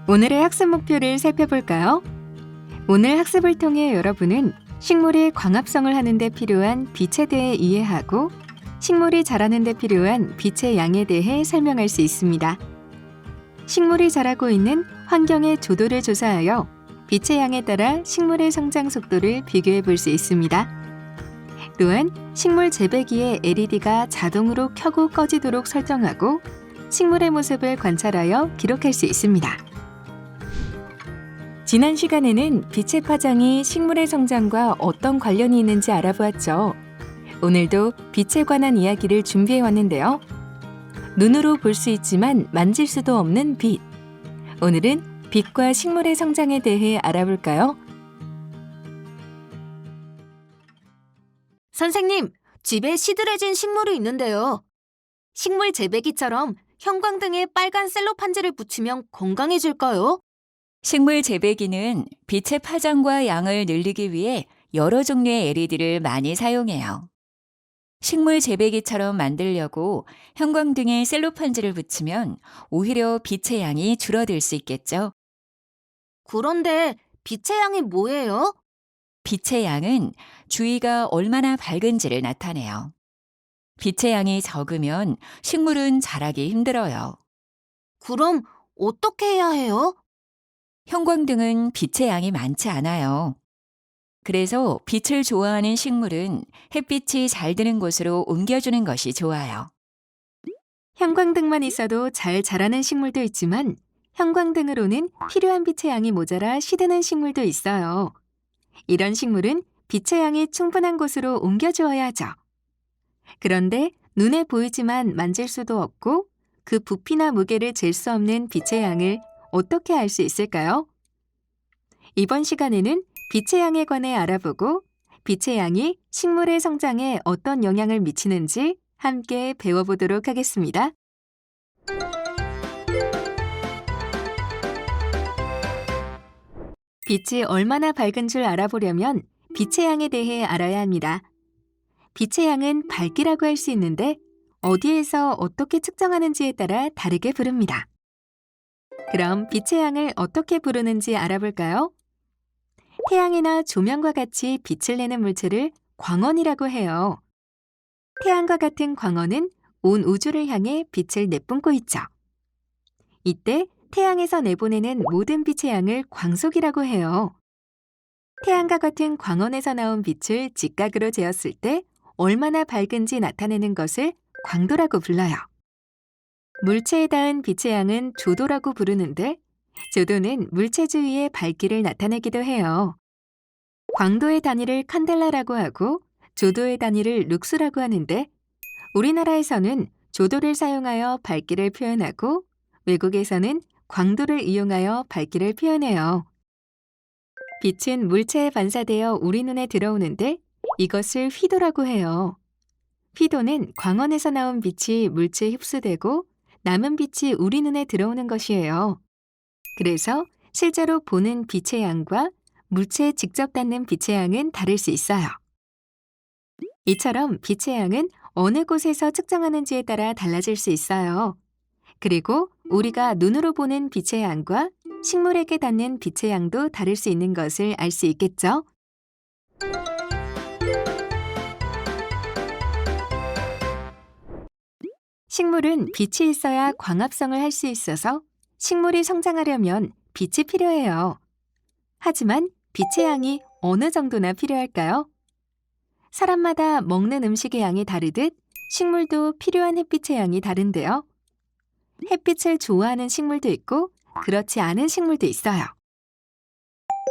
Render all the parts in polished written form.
오늘의 학습 목표를 살펴볼까요? 오늘 학습을 통해 여러분은 식물이 광합성을 하는 데 필요한 빛에 대해 이해하고 식물이 자라는 데 필요한 빛의 양에 대해 설명할 수 있습니다. 식물이 자라고 있는 환경의 조도를 조사하여 빛의 양에 따라 식물의 성장 속도를 비교해 볼 수 있습니다. 또한 식물 재배기에 LED가 자동으로 켜고 꺼지도록 설정하고 식물의 모습을 관찰하여 기록할 수 있습니다. 지난 시간에는 빛의 파장이 식물의 성장과 어떤 관련이 있는지 알아보았죠. 오늘도 빛에 관한 이야기를 준비해 왔는데요. 눈으로 볼 수 있지만 만질 수도 없는 빛. 오늘은 빛과 식물의 성장에 대해 알아볼까요? 선생님, 집에 시들해진 식물이 있는데요. 식물 재배기처럼 형광등에 빨간 셀로판지를 붙이면 건강해질까요? 식물 재배기는 빛의 파장과 양을 늘리기 위해 여러 종류의 LED를 많이 사용해요. 식물 재배기처럼 만들려고 형광등에 셀로판지를 붙이면 오히려 빛의 양이 줄어들 수 있겠죠. 그런데 빛의 양이 뭐예요? 빛의 양은 주위가 얼마나 밝은지를 나타내요. 빛의 양이 적으면 식물은 자라기 힘들어요. 그럼 어떻게 해야 해요? 형광등은 빛의 양이 많지 않아요. 그래서 빛을 좋아하는 식물은 햇빛이 잘 드는 곳으로 옮겨주는 것이 좋아요. 형광등만 있어도 잘 자라는 식물도 있지만 형광등으로는 필요한 빛의 양이 모자라 시드는 식물도 있어요. 이런 식물은 빛의 양이 충분한 곳으로 옮겨주어야 하죠. 그런데 눈에 보이지만 만질 수도 없고 그 부피나 무게를 잴 수 없는 빛의 양을 어떻게 알 수 있을까요? 이번 시간에는 빛의 양에 관해 알아보고 빛의 양이 식물의 성장에 어떤 영향을 미치는지 함께 배워보도록 하겠습니다. 빛이 얼마나 밝은 줄 알아보려면 빛의 양에 대해 알아야 합니다. 빛의 양은 밝기라고 할 수 있는데 어디에서 어떻게 측정하는지에 따라 다르게 부릅니다. 그럼 빛의 양을 어떻게 부르는지 알아볼까요? 태양이나 조명과 같이 빛을 내는 물체를 광원이라고 해요. 태양과 같은 광원은 온 우주를 향해 빛을 내뿜고 있죠. 이때 태양에서 내보내는 모든 빛의 양을 광속이라고 해요. 태양과 같은 광원에서 나온 빛을 직각으로 재었을 때 얼마나 밝은지 나타내는 것을 광도라고 불러요. 물체에 닿은 빛의 양은 조도라고 부르는데 조도는 물체 주위의 밝기를 나타내기도 해요. 광도의 단위를 칸델라라고 하고 조도의 단위를 룩스라고 하는데 우리나라에서는 조도를 사용하여 밝기를 표현하고 외국에서는 광도를 이용하여 밝기를 표현해요. 빛은 물체에 반사되어 우리 눈에 들어오는데 이것을 휘도라고 해요. 휘도는 광원에서 나온 빛이 물체에 흡수되고 남은 빛이 우리 눈에 들어오는 것이에요. 그래서 실제로 보는 빛의 양과 물체에 직접 닿는 빛의 양은 다를 수 있어요. 이처럼 빛의 양은 어느 곳에서 측정하는지에 따라 달라질 수 있어요. 그리고 우리가 눈으로 보는 빛의 양과 식물에게 닿는 빛의 양도 다를 수 있는 것을 알 수 있겠죠? 식물은 빛이 있어야 광합성을 할 수 있어서 식물이 성장하려면 빛이 필요해요. 하지만 빛의 양이 어느 정도나 필요할까요? 사람마다 먹는 음식의 양이 다르듯 식물도 필요한 햇빛의 양이 다른데요. 햇빛을 좋아하는 식물도 있고 그렇지 않은 식물도 있어요.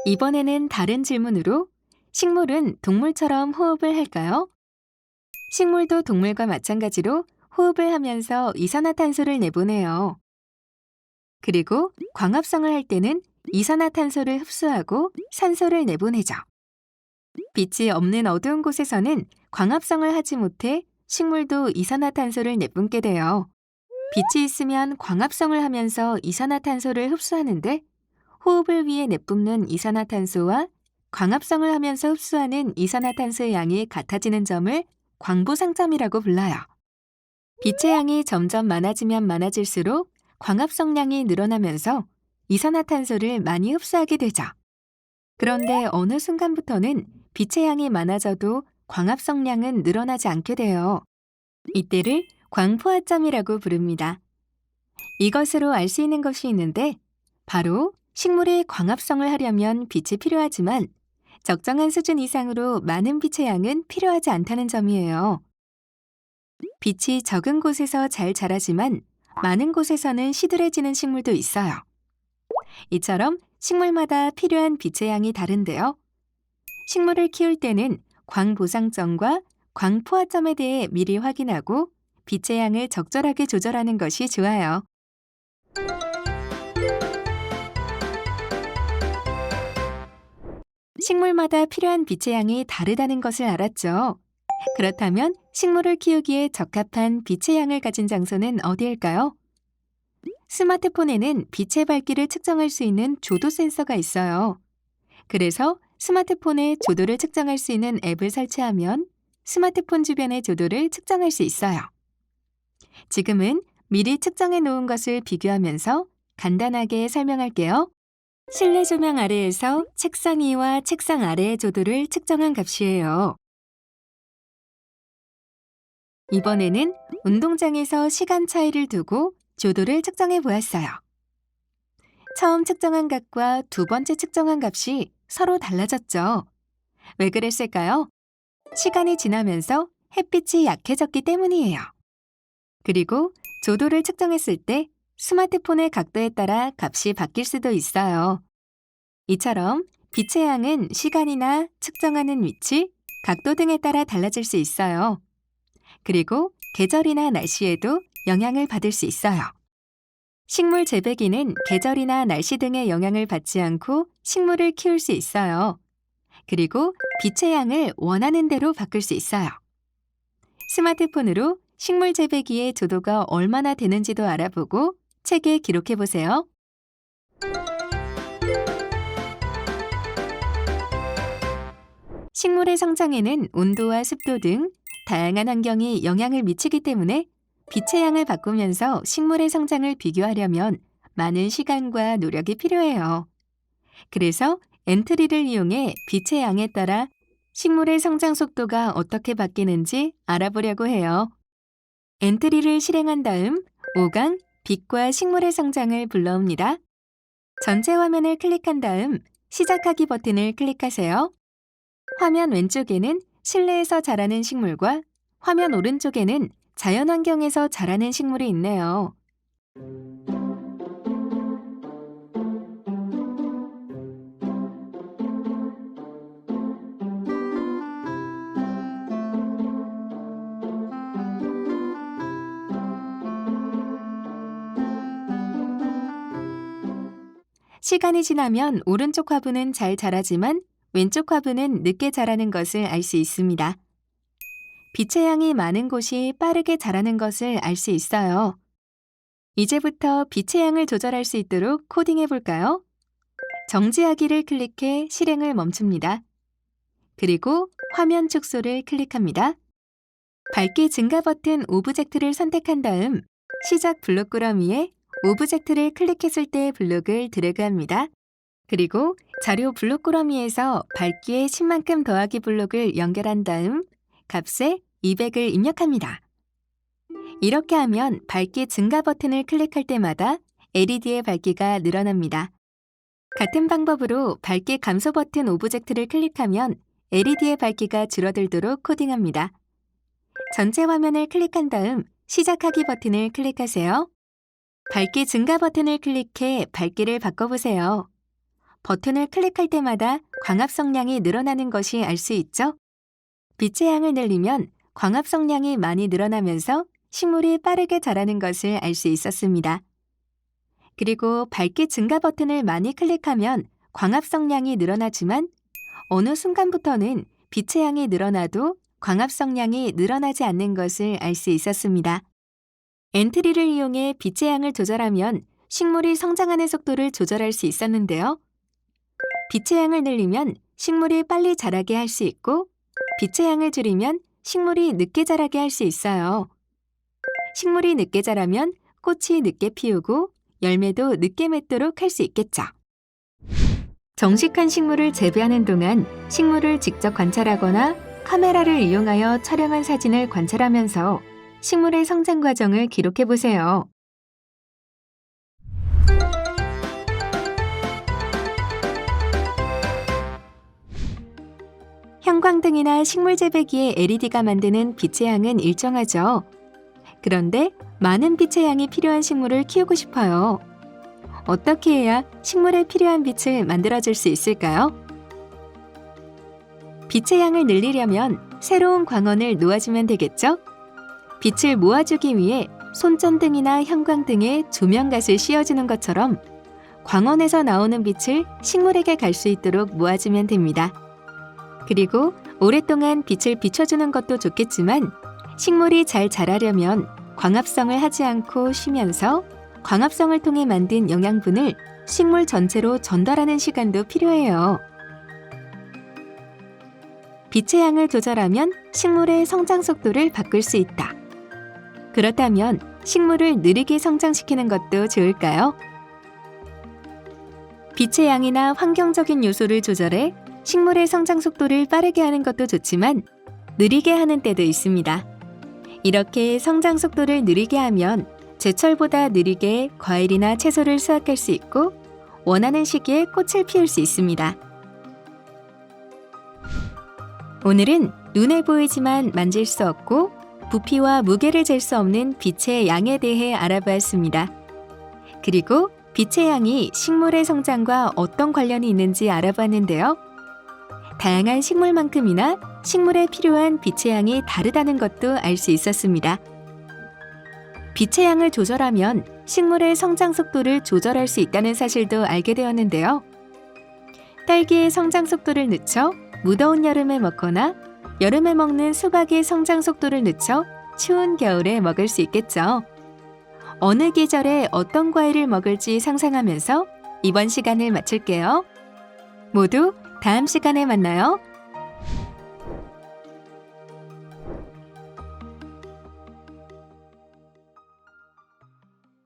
이번에는 다른 질문으로 식물은 동물처럼 호흡을 할까요? 식물도 동물과 마찬가지로 호흡을 하면서 이산화탄소를 내보내요. 그리고 광합성을 할 때는 이산화탄소를 흡수하고 산소를 내보내죠. 빛이 없는 어두운 곳에서는 광합성을 하지 못해 식물도 이산화탄소를 내뿜게 돼요. 빛이 있으면 광합성을 하면서 이산화탄소를 흡수하는데 호흡을 위해 내뿜는 이산화탄소와 광합성을 하면서 흡수하는 이산화탄소의 양이 같아지는 점을 광부상점이라고 불러요. 빛의 양이 점점 많아지면 많아질수록 광합성량이 늘어나면서 이산화탄소를 많이 흡수하게 되죠. 그런데 어느 순간부터는 빛의 양이 많아져도 광합성량은 늘어나지 않게 돼요. 이때를 광포화점이라고 부릅니다. 이것으로 알 수 있는 것이 있는데 바로 식물의 광합성을 하려면 빛이 필요하지만 적정한 수준 이상으로 많은 빛의 양은 필요하지 않다는 점이에요. 빛이 적은 곳에서 잘 자라지만 많은 곳에서는 시들해지는 식물도 있어요. 이처럼 식물마다 필요한 빛의 양이 다른데요. 식물을 키울 때는 광보상점과 광포화점에 대해 미리 확인하고 빛의 양을 적절하게 조절하는 것이 좋아요. 식물마다 필요한 빛의 양이 다르다는 것을 알았죠. 그렇다면 식물을 키우기에 적합한 빛의 양을 가진 장소는 어디일까요? 스마트폰에는 빛의 밝기를 측정할 수 있는 조도 센서가 있어요. 그래서 스마트폰에 조도를 측정할 수 있는 앱을 설치하면 스마트폰 주변의 조도를 측정할 수 있어요. 지금은 미리 측정해 놓은 것을 비교하면서 간단하게 설명할게요. 실내 조명 아래에서 책상 위와 책상 아래의 조도를 측정한 값이에요. 이번에는 운동장에서 시간 차이를 두고 조도를 측정해 보았어요. 처음 측정한 값과 두 번째 측정한 값이 서로 달라졌죠. 왜 그랬을까요? 시간이 지나면서 햇빛이 약해졌기 때문이에요. 그리고 조도를 측정했을 때 스마트폰의 각도에 따라 값이 바뀔 수도 있어요. 이처럼 빛의 양은 시간이나 측정하는 위치, 각도 등에 따라 달라질 수 있어요. 그리고 계절이나 날씨에도 영향을 받을 수 있어요. 식물 재배기는 계절이나 날씨 등의 영향을 받지 않고 식물을 키울 수 있어요. 그리고 빛의 양을 원하는 대로 바꿀 수 있어요. 스마트폰으로 식물 재배기의 조도가 얼마나 되는지도 알아보고 책에 기록해 보세요. 식물의 성장에는 온도와 습도 등 다양한 환경이 영향을 미치기 때문에 빛의 양을 바꾸면서 식물의 성장을 비교하려면 많은 시간과 노력이 필요해요. 그래서 엔트리를 이용해 빛의 양에 따라 식물의 성장 속도가 어떻게 바뀌는지 알아보려고 해요. 엔트리를 실행한 다음 5강 빛과 식물의 성장을 불러옵니다. 전체 화면을 클릭한 다음 시작하기 버튼을 클릭하세요. 화면 왼쪽에는 실내에서 자라는 식물과 화면 오른쪽에는 자연환경에서 자라는 식물이 있네요. 시간이 지나면 오른쪽 화분은 잘 자라지만 왼쪽 화분은 늦게 자라는 것을 알 수 있습니다. 빛의 양이 많은 곳이 빠르게 자라는 것을 알 수 있어요. 이제부터 빛의 양을 조절할 수 있도록 코딩해 볼까요? 정지하기를 클릭해 실행을 멈춥니다. 그리고 화면 축소를 클릭합니다. 밝기 증가 버튼 오브젝트를 선택한 다음 시작 블록 꾸러미에 오브젝트를 클릭했을 때 블록을 드래그합니다. 그리고 자료 블록 꾸러미에서 밝기의 10만큼 더하기 블록을 연결한 다음 값에 200을 입력합니다. 이렇게 하면 밝기 증가 버튼을 클릭할 때마다 LED의 밝기가 늘어납니다. 같은 방법으로 밝기 감소 버튼 오브젝트를 클릭하면 LED의 밝기가 줄어들도록 코딩합니다. 전체 화면을 클릭한 다음 시작하기 버튼을 클릭하세요. 밝기 증가 버튼을 클릭해 밝기를 바꿔보세요. 버튼을 클릭할 때마다 광합성량이 늘어나는 것이 알 수 있죠? 빛의 양을 늘리면 광합성량이 많이 늘어나면서 식물이 빠르게 자라는 것을 알 수 있었습니다. 그리고 밝기 증가 버튼을 많이 클릭하면 광합성량이 늘어나지만 어느 순간부터는 빛의 양이 늘어나도 광합성량이 늘어나지 않는 것을 알 수 있었습니다. 엔트리를 이용해 빛의 양을 조절하면 식물이 성장하는 속도를 조절할 수 있었는데요. 빛의 양을 늘리면 식물이 빨리 자라게 할 수 있고 빛의 양을 줄이면 식물이 늦게 자라게 할 수 있어요. 식물이 늦게 자라면 꽃이 늦게 피우고 열매도 늦게 맺도록 할 수 있겠죠. 정식한 식물을 재배하는 동안 식물을 직접 관찰하거나 카메라를 이용하여 촬영한 사진을 관찰하면서 식물의 성장 과정을 기록해 보세요. 형광등이나 식물 재배기의 LED가 만드는 빛의 양은 일정하죠. 그런데 많은 빛의 양이 필요한 식물을 키우고 싶어요. 어떻게 해야 식물에 필요한 빛을 만들어줄 수 있을까요? 빛의 양을 늘리려면 새로운 광원을 놓아주면 되겠죠? 빛을 모아주기 위해 손전등이나 형광등에 조명갓을 씌워주는 것처럼 광원에서 나오는 빛을 식물에게 갈 수 있도록 모아주면 됩니다. 그리고 오랫동안 빛을 비춰주는 것도 좋겠지만 식물이 잘 자라려면 광합성을 하지 않고 쉬면서 광합성을 통해 만든 영양분을 식물 전체로 전달하는 시간도 필요해요. 빛의 양을 조절하면 식물의 성장 속도를 바꿀 수 있다. 그렇다면 식물을 느리게 성장시키는 것도 좋을까요? 빛의 양이나 환경적인 요소를 조절해 식물의 성장 속도를 빠르게 하는 것도 좋지만 느리게 하는 때도 있습니다. 이렇게 성장 속도를 느리게 하면 제철보다 느리게 과일이나 채소를 수확할 수 있고 원하는 시기에 꽃을 피울 수 있습니다. 오늘은 눈에 보이지만 만질 수 없고 부피와 무게를 잴 수 없는 빛의 양에 대해 알아보았습니다. 그리고 빛의 양이 식물의 성장과 어떤 관련이 있는지 알아봤는데요. 다양한 식물만큼이나 식물에 필요한 빛의 양이 다르다는 것도 알 수 있었습니다. 빛의 양을 조절하면 식물의 성장 속도를 조절할 수 있다는 사실도 알게 되었는데요. 딸기의 성장 속도를 늦춰 무더운 여름에 먹거나 여름에 먹는 수박의 성장 속도를 늦춰 추운 겨울에 먹을 수 있겠죠. 어느 계절에 어떤 과일을 먹을지 상상하면서 이번 시간을 마칠게요. 모두 다음 시간에 만나요.